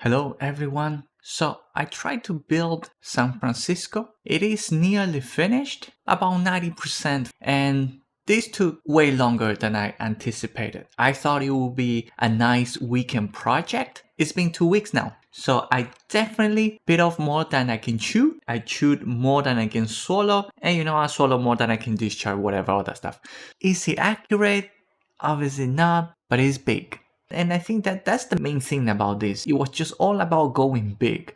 Hello everyone. So I tried to build San Francisco. It is nearly finished, about 90%, and this took way longer than I anticipated. I thought it would be a nice weekend project. It's been 2 weeks now. So I definitely bit off more than I can chew. I chewed more than I can swallow, and I swallow more than I can discharge, whatever, all that stuff. Is it accurate? Obviously not, but it's big. And I think that that's the main thing about this. It was just all about going big.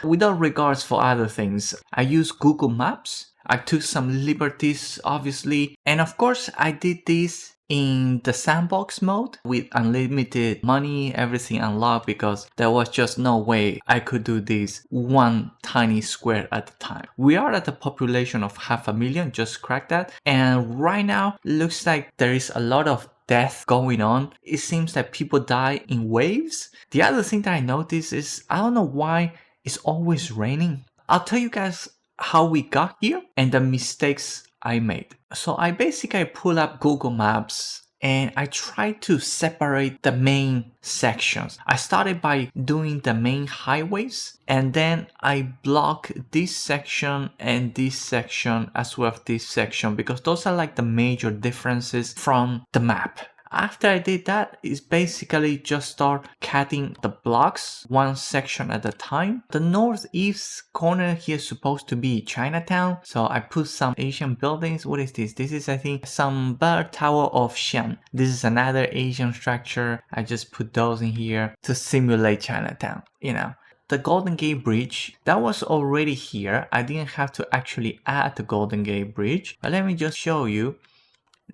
Without regards for other things. I used Google Maps. I took some liberties, obviously. And of course, I did this in the sandbox mode with unlimited money, everything unlocked, because there was just no way I could do this one tiny square at a time. We are at a population of 500,000, just cracked that. And right now, looks like there is a lot of death going on. It seems that people die in waves. The other thing that I noticed is I don't know why it's always raining. I'll tell you guys how we got here and the mistakes I made. So I basically pull up Google Maps and I try to separate the main sections. I started by doing the main highways, and then I block this section and this section as well as this section, because those are like the major differences from the map. After I did that, it's basically just start cutting the blocks one section at a time. The northeast corner here is supposed to be Chinatown, so I put some Asian buildings. What is this? This is, I think, some Bird Tower of Xi'an. This is another Asian structure. I just put those in here to simulate Chinatown, The Golden Gate Bridge, that was already here. I didn't have to actually add the Golden Gate Bridge, but let me just show you.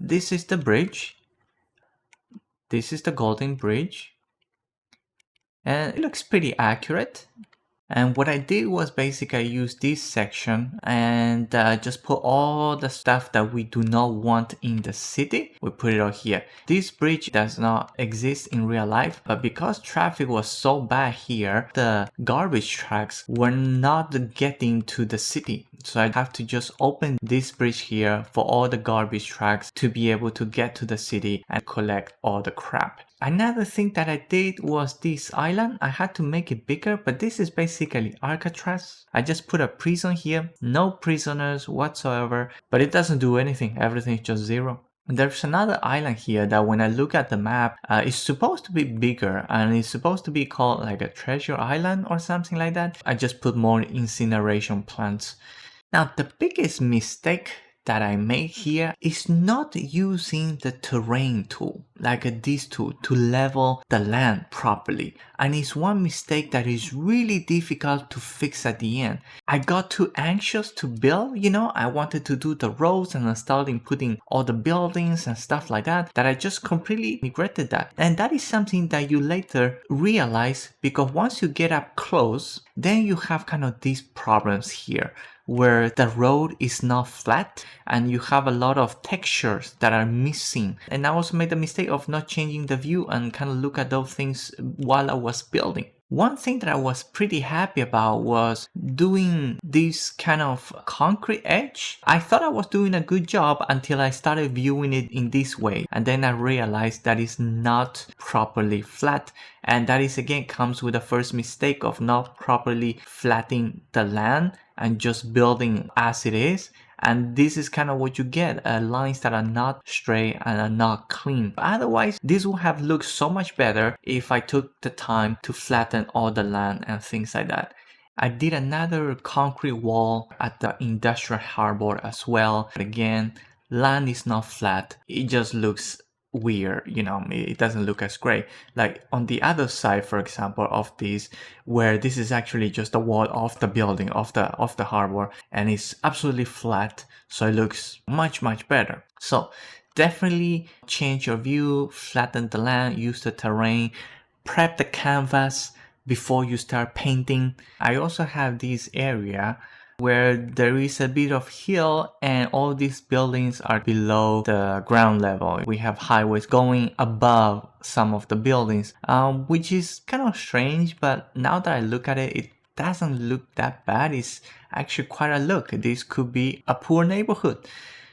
This is the bridge. This is the Golden Bridge, and it looks pretty accurate. And what I did was basically use this section and just put all the stuff that we do not want in the city. We put it all here. This bridge does not exist in real life, but because traffic was so bad here, the garbage trucks were not getting to the city. So I have to just open this bridge here for all the garbage trucks to be able to get to the city and collect all the crap. Another thing that I did was this island. I had to make it bigger, but this is basically Alcatraz. I just put a prison here, no prisoners whatsoever, but it doesn't do anything. Everything is just zero. There's another island here that when I look at the map, it's supposed to be bigger and it's supposed to be called like a treasure island or something like that. I just put more incineration plants. Now, the biggest mistake that I made here is not using the terrain tool, like this tool, to level the land properly. And it's one mistake that is really difficult to fix at the end. I got too anxious to build, I wanted to do the roads and I started putting all the buildings and stuff like that I just completely neglected that. And that is something that you later realize, because once you get up close, then you have kind of these problems here, where the road is not flat and you have a lot of textures that are missing. And I also made the mistake of not changing the view and kind of look at those things while I was building. One thing that I was pretty happy about was doing this kind of concrete edge. I thought I was doing a good job until I started viewing it in this way. And then I realized that it's not properly flat. And that is again comes with the first mistake of not properly flattening the land and just building as it is. And this is kind of what you get, lines that are not straight and are not clean. Otherwise, this would have looked so much better if I took the time to flatten all the land and things like that. I did another concrete wall at the industrial harbor as well. But again, land is not flat. It just looks weird, it doesn't look as great. Like on the other side, for example, of this, where this is actually just the wall of the building of the harbor, and it's absolutely flat, so it looks much better. So definitely change your view, flatten the land, use the terrain, prep the canvas before you start painting. I also have this area where there is a bit of hill and all these buildings are below the ground level. We have highways going above some of the buildings, which is kind of strange, but now that I look at it, it doesn't look that bad. It's actually quite a look. This could be a poor neighborhood.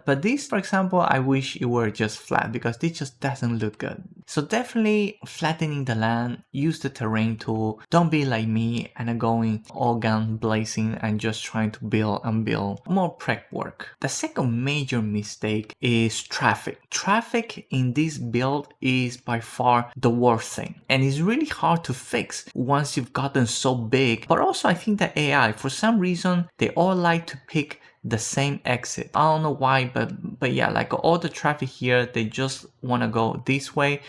But this, for example, I wish it were just flat because this just doesn't look good. So definitely flattening the land, use the terrain tool. Don't be like me and going all gun blazing and just trying to build and build. More prep work. The second major mistake is traffic. Traffic in this build is by far the worst thing, and it's really hard to fix once you've gotten so big. But also I think the AI, for some reason, they all like to pick the same exit. I don't know why, but yeah, like all the traffic here, they just want to go this way,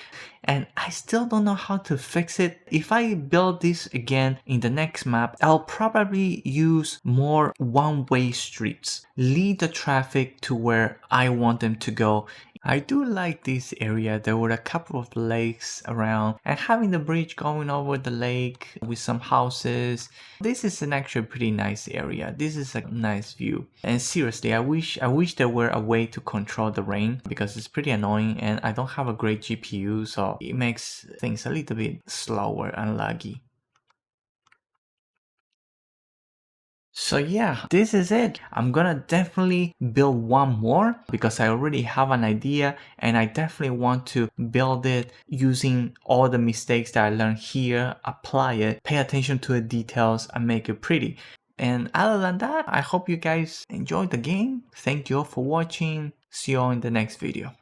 and I still don't know how to fix it. If I build this again in the next map, I'll probably use more one-way streets, lead the traffic to where I want them to go. I do like this area. There were a couple of lakes around, and having the bridge going over the lake with some houses. This is an actually pretty nice area. This is a nice view. And seriously, I wish there were a way to control the rain because it's pretty annoying and I don't have a great GPU, so it makes things a little bit slower and laggy. So yeah, this is it. I'm gonna definitely build one more because I already have an idea and I definitely want to build it using all the mistakes that I learned here, apply it, pay attention to the details and make it pretty. And other than that, I hope you guys enjoyed the game. Thank you all for watching. See you all in the next video.